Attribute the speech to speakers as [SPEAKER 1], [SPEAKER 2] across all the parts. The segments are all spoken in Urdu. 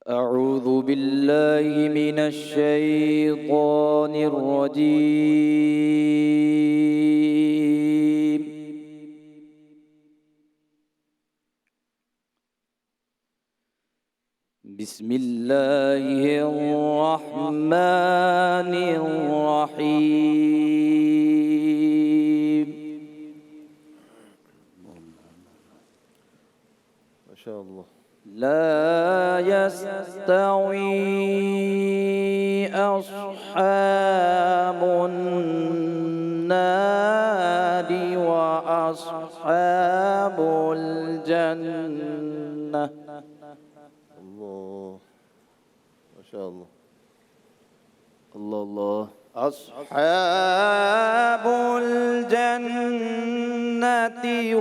[SPEAKER 1] أعوذ بالله من الشيطان الرجيم. بسم الله الرحمن الرحيم.
[SPEAKER 2] ما شاء الله.
[SPEAKER 1] لا يستوي أصحاب النار وأصحاب الجنة.
[SPEAKER 2] الله ما شاء الله.
[SPEAKER 1] الله الله. أصحاب الجنة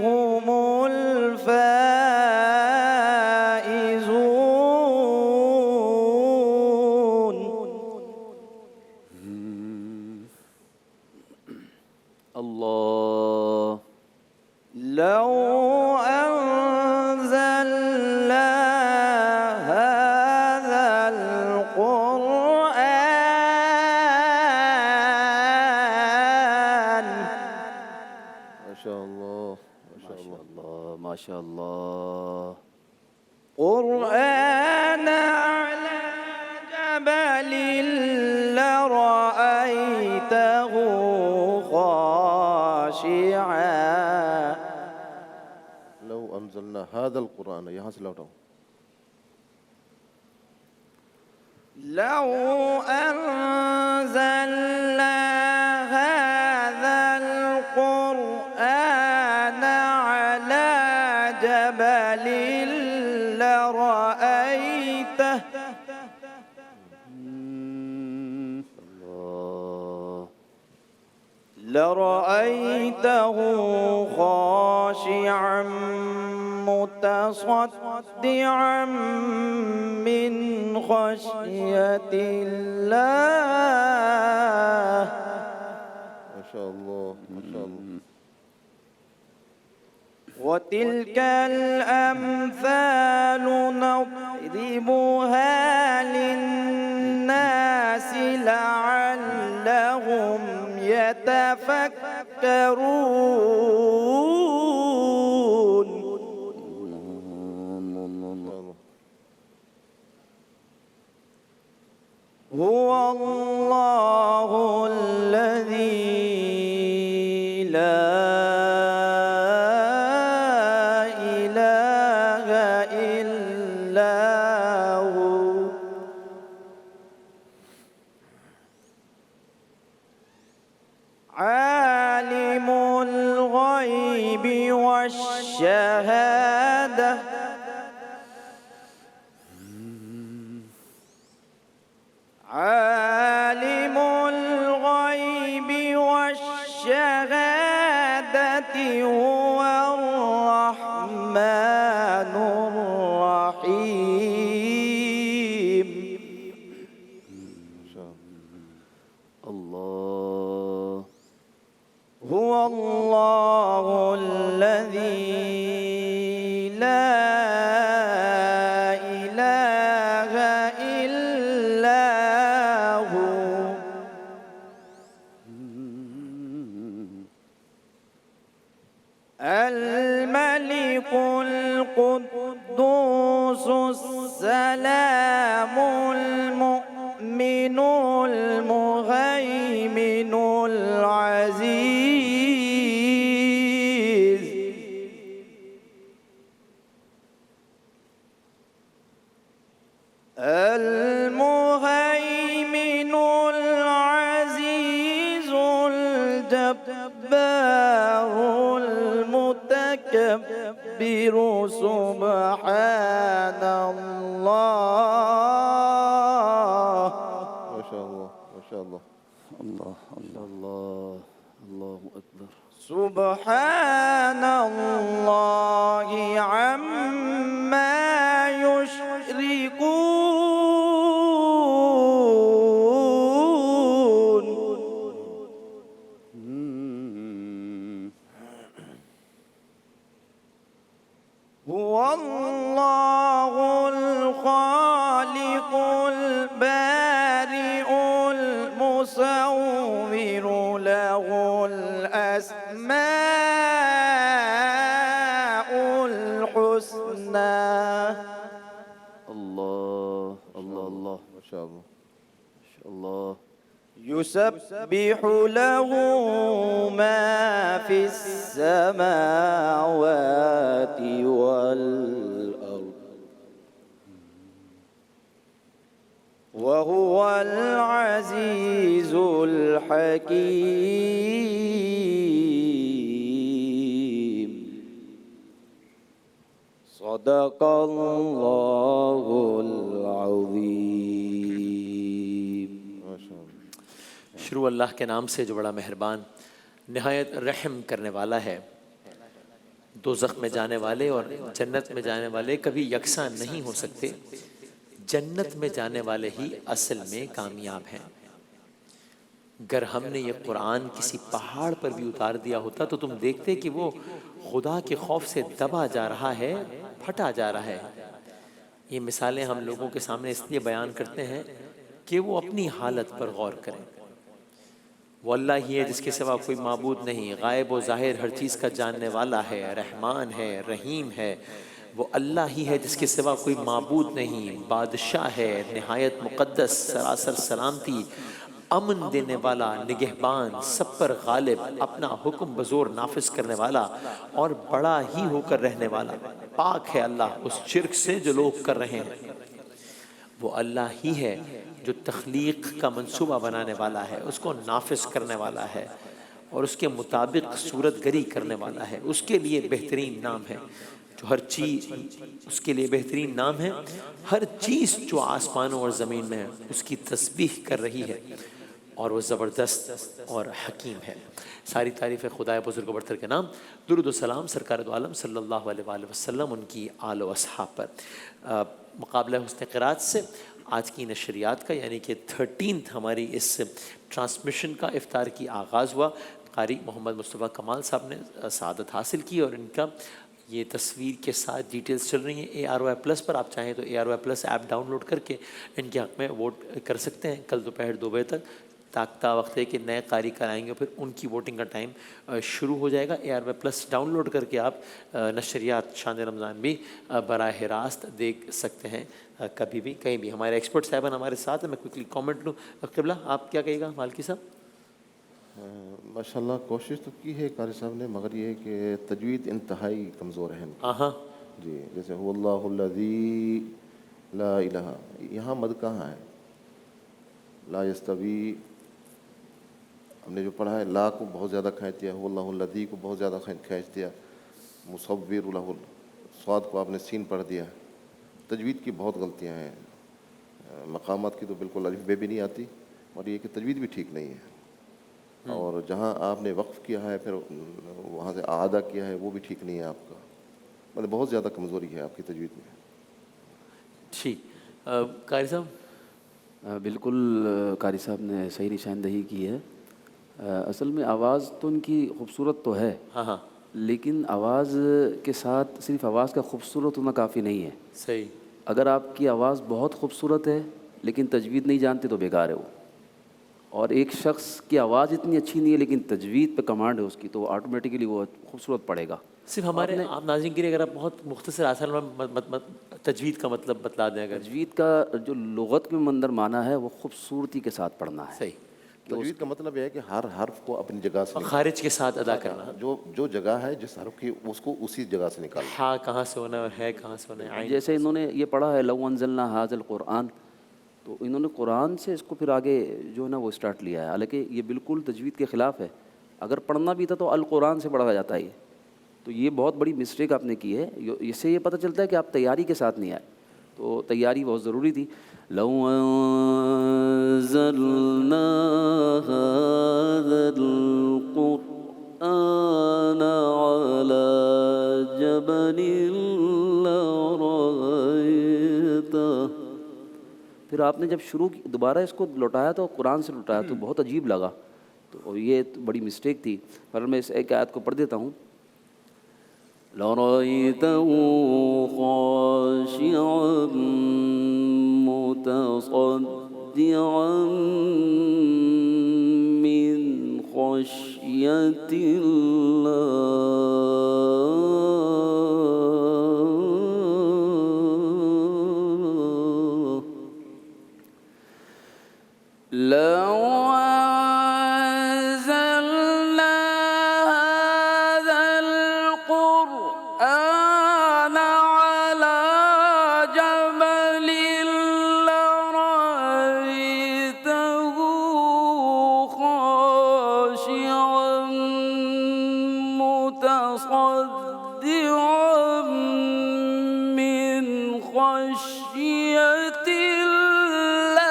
[SPEAKER 1] هم الفائزون. الله. لو أنزلنا هذا القرآن
[SPEAKER 2] ما شاء الله ما شاء الله
[SPEAKER 1] ما شاء الله قرآن على جبل لرأيته خاشعا.
[SPEAKER 2] لو انزلنا هذا القرآن یہاں سے لوٹاؤ.
[SPEAKER 1] لو أنزلنا هذا القرآن على جبل لرأيته لرأيته خاشعا متصدعا من خشية الله.
[SPEAKER 2] ما شاء الله ما شاء الله.
[SPEAKER 1] وتلك الأمثال نضربها للناس لعلهم يتفكرون. هو الله الذي لا إله إلا هو. عالم الغيب والشهادة. عالم الغيب والشهادة هو الرحمن الرحيم. الله. هو الله الذي لا إله إلا هو. الملك القدوس السلام المؤمن المهيمن العزيز. المهيمن العزيز الجبار المتكبر سبحان الله.
[SPEAKER 2] ما شاء الله ما شاء الله.
[SPEAKER 1] الله الله الله أكبر.
[SPEAKER 3] سبحان الله عما يشركون. هو الله الخالق الحسنى
[SPEAKER 1] الله الله الله
[SPEAKER 2] ما شاء الله.
[SPEAKER 1] ما شاء الله.
[SPEAKER 3] يسبح له ما في السماوات والأرض وهو العزيز الحكيم. صدق الله العظيم.
[SPEAKER 2] ما شاء الله.
[SPEAKER 4] شروع اللہ کے نام سے جو بڑا مہربان نہایت رحم کرنے والا ہے. دوزخ میں جانے والے اور جنت میں جانے والے کبھی یکساں نہیں ہو سکتے. جنت میں جانے والے ہی اصل میں کامیاب ہیں. اگر ہم نے یہ قرآن کسی پہاڑ پر بھی اتار دیا ہوتا تو تم دیکھتے کہ وہ خدا کے خوف سے دبا جا رہا ہے, پھٹا جا رہا ہے. یہ مثالیں ہم لوگوں کے سامنے اس لیے بیان کرتے ہیں کہ وہ اپنی حالت پر غور کریں. وہ اللہ ہی ہے جس کے سوا کوئی معبود نہیں, غائب و ظاہر ہر چیز کا جاننے والا ہے, رحمان ہے, رحیم ہے. وہ اللہ ہی ہے جس کے سوا کوئی معبود نہیں, بادشاہ ہے, نہایت مقدس, سراسر سلامتی, امن دینے والا, نگہبان, سب پر غالب, اپنا حکم بزور نافذ کرنے والا اور بڑا ہی ہو کر رہنے والا. پاک ہے اللہ اس شرک سے جو لوگ کر رہے ہیں. وہ اللہ ہی ہے جو تخلیق کا منصوبہ بنانے والا ہے, اس کو نافذ کرنے والا ہے اور اس کے مطابق صورت گری کرنے والا ہے. اس کے لیے بہترین نام ہے جو ہر چیز, اس کے لیے بہترین نام ہے ہر چیز جو آسمانوں اور زمین میں ہے اس کی تسبیح کر رہی ہے, اور وہ زبردست اور حکیم ہے. ساری تعریف خدائے بزرگ و برتر کے نام. درود و سلام سرکار دو عالم صلی اللہ علیہ وآلہ وسلم, ان کی آل و اصحاب پر. مقابلہ حسن قرات سے آج کی نشریات کا یعنی کہ 13 ہماری اس ٹرانسمیشن کا افطار کی آغاز ہوا. قاری محمد مصطفیٰ کمال صاحب نے سعادت حاصل کی اور ان کا یہ تصویر کے ساتھ ڈیٹیلز چل رہی ہیں ARY+ پر. آپ چاہیں تو ARY+ ایپ ڈاؤن لوڈ کر کے ان کے حق میں ووٹ کر سکتے ہیں. کل دوپہر 2 بجے تک تاکتا وقت ہے کہ نئے قاری کرائیں گے, پھر ان کی ووٹنگ کا ٹائم شروع ہو جائے گا. ARY+ ڈاؤن لوڈ کر کے آپ نشریات شان رمضان بھی براہ راست دیکھ سکتے ہیں کبھی بھی کہیں بھی. ہمارے ایکسپرٹ صاحبان ہمارے ساتھ ہیں. میں کوئکلی کامنٹ لوں. قبلہ آپ کیا کہے گا مالکی صاحب؟
[SPEAKER 2] ماشاءاللہ کوشش تو کی ہے قاری صاحب نے, مگر یہ ہے کہ تجوید انتہائی کمزور ہے.
[SPEAKER 4] ہاں
[SPEAKER 2] جی, جیسے هو اللہ الذی لا الہ, یہاں مد کہاں ہے؟ لا یستوی ہم نے جو پڑھا ہے لا کو بہت زیادہ کھینچ دیا, هو اللہ الذی کو بہت زیادہ کھینچ دیا, مصور له صاد کو آپ نے سین پڑھ دیا. تجوید کی بہت غلطیاں ہیں. مقامات کی تو بالکل الف بے بھی نہیں آتی, اور یہ کہ تجوید بھی ٹھیک نہیں ہے. اور جہاں آپ نے وقف کیا ہے پھر وہاں سے اعادہ کیا ہے وہ بھی ٹھیک نہیں ہے آپ کا. مطلب بہت زیادہ کمزوری ہے آپ کی تجوید میں.
[SPEAKER 4] ٹھیک. قاری صاحب
[SPEAKER 1] بالکل قاری صاحب نے صحیح نشاندہی کی ہے. اصل میں آواز تو ان کی خوبصورت تو ہے,
[SPEAKER 4] ہاں
[SPEAKER 1] لیکن آواز کے ساتھ صرف آواز کا خوبصورت ہونا کافی نہیں ہے.
[SPEAKER 4] صحیح.
[SPEAKER 1] اگر آپ کی آواز بہت خوبصورت ہے لیکن تجوید نہیں جانتے تو بیکار ہے وہ. اور ایک شخص کی آواز اتنی اچھی نہیں ہے لیکن تجوید پہ کمانڈ ہے اس کی, تو آٹومیٹکلی وہ خوبصورت پڑے گا.
[SPEAKER 4] صرف ہمارے آپ ناظرین کے لیے اگر آپ بہت مختصر آسان تجوید کا مطلب بتلا دیں اگر.
[SPEAKER 1] تجوید کا جو لغت میں مندر معنی ہے وہ خوبصورتی کے ساتھ پڑھنا ہے.
[SPEAKER 4] صحیح.
[SPEAKER 2] تجوید کا مطلب یہ ہے کہ ہر حرف کو اپنی جگہ سے
[SPEAKER 4] خارج کے ساتھ ادا کرنا.
[SPEAKER 2] جو جگہ ہے جس حرف کی اس کو اسی جگہ سے نکالنا.
[SPEAKER 4] ہاں کہاں سے ہونا ہے کہاں سے ہونا ہے.
[SPEAKER 1] جیسے انہوں نے یہ پڑھا ہے لو انزلنا ھذا القرآن, تو انہوں نے قرآن سے اس کو پھر آگے جو ہے نا وہ اسٹارٹ لیا ہے, حالانکہ یہ بالکل تجوید کے خلاف ہے. اگر پڑھنا بھی تھا تو القرآن سے پڑھا جاتا ہے. تو یہ بہت بڑی مسٹیک آپ نے کی ہے. اس سے یہ پتہ چلتا ہے کہ آپ تیاری کے ساتھ نہیں آئے, تو تیاری بہت ضروری تھی. لو انزلنا ھذا القرآن علی جبل لرأیتہ. پھر آپ نے جب شروع کی دوبارہ اس کو لوٹایا تو قرآن سے لوٹایا تو بہت عجیب لگا. تو یہ بڑی مسٹیک تھی. پر میں اس ایک آیت کو پڑھ دیتا ہوں. لَرَأَيْتَهُ خَاشِعًا مُتَصَدِّعًا مِّنْ خَشْيَةِ اللَّهِ خشية الله.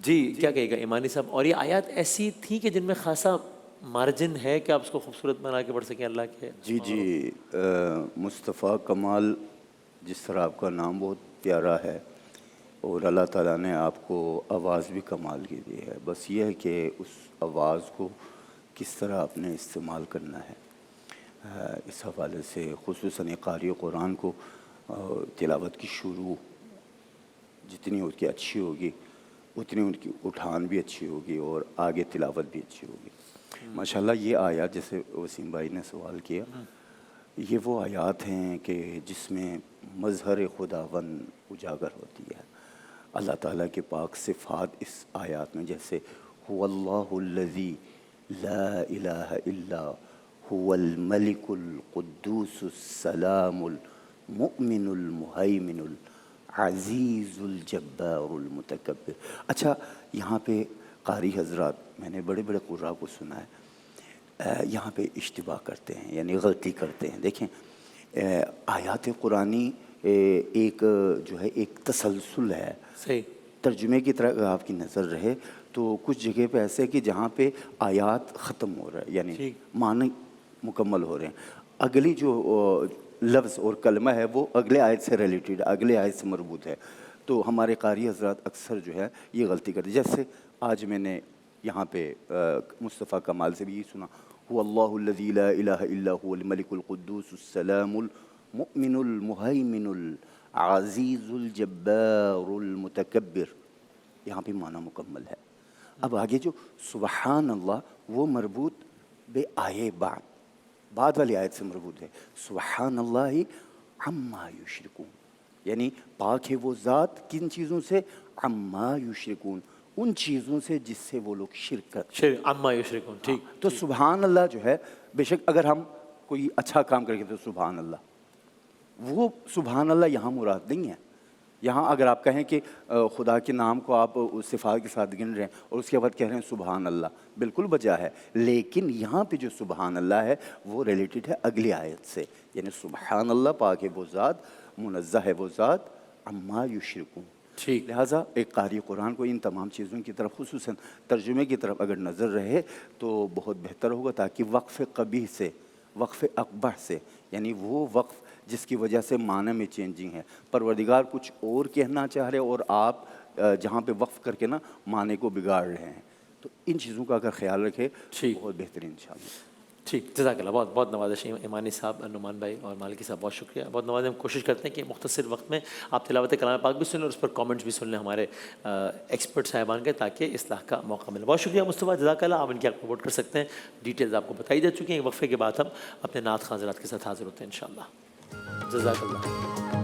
[SPEAKER 4] جی کیا کہے گا ایمانی صاحب؟ اور یہ آیات ایسی تھیں کہ جن میں خاصا مارجن ہے کہ آپ اس کو خوبصورت بنا کے پڑھ سکیں اللہ کے.
[SPEAKER 5] جی مصطفیٰ کمال، جس طرح آپ کا نام بہت پیارا ہے اور اللہ تعالیٰ نے آپ کو آواز بھی کمال کی دی ہے، بس یہ ہے کہ اس آواز کو کس طرح آپ نے استعمال کرنا ہے. اس حوالے سے خصوصاً قاری قرآن کو تلاوت کی شروع جتنی اس کی اچھی ہوگی اتنی ان کی اٹھان بھی اچھی ہوگی اور آگے تلاوت بھی اچھی ہوگی. ماشاءاللہ یہ آیات جیسے وسیم بھائی نے سوال کیا، یہ وہ آیات ہیں کہ جس میں مظہر خداوند اجاگر ہوتی ہے. اللہ تعالیٰ کے پاک صفات اس آیات میں، جیسے هو اللہ الذی لا الہ الا هو الملک القدوس السلام المؤمن المہیمن العزیز الجبار المتکبر. اچھا یہاں پہ قاری حضرات، میں نے بڑے بڑے قراء کو سنا ہے، یہاں پہ اشتباہ کرتے ہیں، یعنی غلطی کرتے ہیں. دیکھیں آیات قرآنی ایک جو ہے ایک تسلسل ہے.
[SPEAKER 4] صحیح.
[SPEAKER 5] ترجمے کی طرح اگر آپ کی نظر رہے تو کچھ جگہ پہ ایسے کہ جہاں پہ آیات ختم ہو رہا ہے، یعنی معنی مکمل ہو رہے ہیں، اگلی جو لفظ اور کلمہ ہے وہ اگلے آیت سے ریلیٹڈ، اگلے آیت سے مربوط ہے. تو ہمارے قاری حضرات اکثر جو ہے یہ غلطی کرتے. جیسے آج میں نے یہاں پہ مصطفیٰ کمال سے بھی یہ سنا، هو اللہ الذی لا الہ الا هو الملک القدوس السلام المؤمن المہیمن العزیز الجبار المتکبر. یہاں پہ معنی مکمل ہے. اب آگے جو سبحان اللہ وہ مربوط بے آئے بعد والی آیت سے مربوط ہے. سبحان اللہ عما یشرکون، یعنی پاک ہے وہ ذات کن چیزوں سے؟ عما یشرکون، ان چیزوں سے جس سے وہ لوگ شرک کرتے ہیں.
[SPEAKER 4] عما یشرکون. ٹھیک.
[SPEAKER 5] تو سبحان اللہ جو ہے، بے شک اگر ہم کوئی اچھا کام کریں گے تو سبحان اللہ، وہ سبحان اللہ یہاں مراد نہیں ہے. یہاں اگر آپ کہیں کہ خدا کے نام کو آپ صفات کے ساتھ گن رہے ہیں اور اس کے بعد کہہ رہے ہیں سبحان اللہ، بالکل بجا ہے. لیکن یہاں پہ جو سبحان اللہ ہے وہ ریلیٹڈ ہے اگلی آیت سے، یعنی سبحان اللہ پاک ہے وہ ذات، منزہ ہے وہ ذات، عما یشرکون.
[SPEAKER 4] ٹھیک.
[SPEAKER 5] لہٰذا ایک قاری قرآن کو ان تمام چیزوں کی طرف خصوصاً ترجمے کی طرف اگر نظر رہے تو بہت بہتر ہوگا، تاکہ وقف قبیح سے، وقف اقبح سے، یعنی وہ وقف جس کی وجہ سے معنی میں چینجنگ ہے، پروردگار کچھ اور کہنا چاہ رہے اور آپ جہاں پہ وقف کر کے نا معنی کو بگاڑ رہے ہیں، تو ان چیزوں کا اگر خیال رکھے بہت بہترین انشاءاللہ.
[SPEAKER 4] ٹھیک. جزاک اللہ. بہت بہت نوازش ایمانی صاحب، نعمان بھائی اور مالکی صاحب، بہت شکریہ. بہت نوازش. ہم کوشش کرتے ہیں کہ مختصر وقت میں آپ تلاوت کلام پاک بھی سن لیں اور اس پر کامنٹس بھی سن لیں ہمارے ایکسپرٹ صاحبان کے، تاکہ اصلاح کا موقع ملے. بہت شکریہ مصطفیٰ، جزاک اللہ. آپ ان کی آپ ووٹ کر سکتے ہیں. ڈیٹیلز آپ کو بتائی جا چکی ہیں. وقفے کے بعد ہم اپنے نعت خواں حضرات کے ساتھ حاضر ہوتے ہیں انشاءاللہ. جزاک اللہ.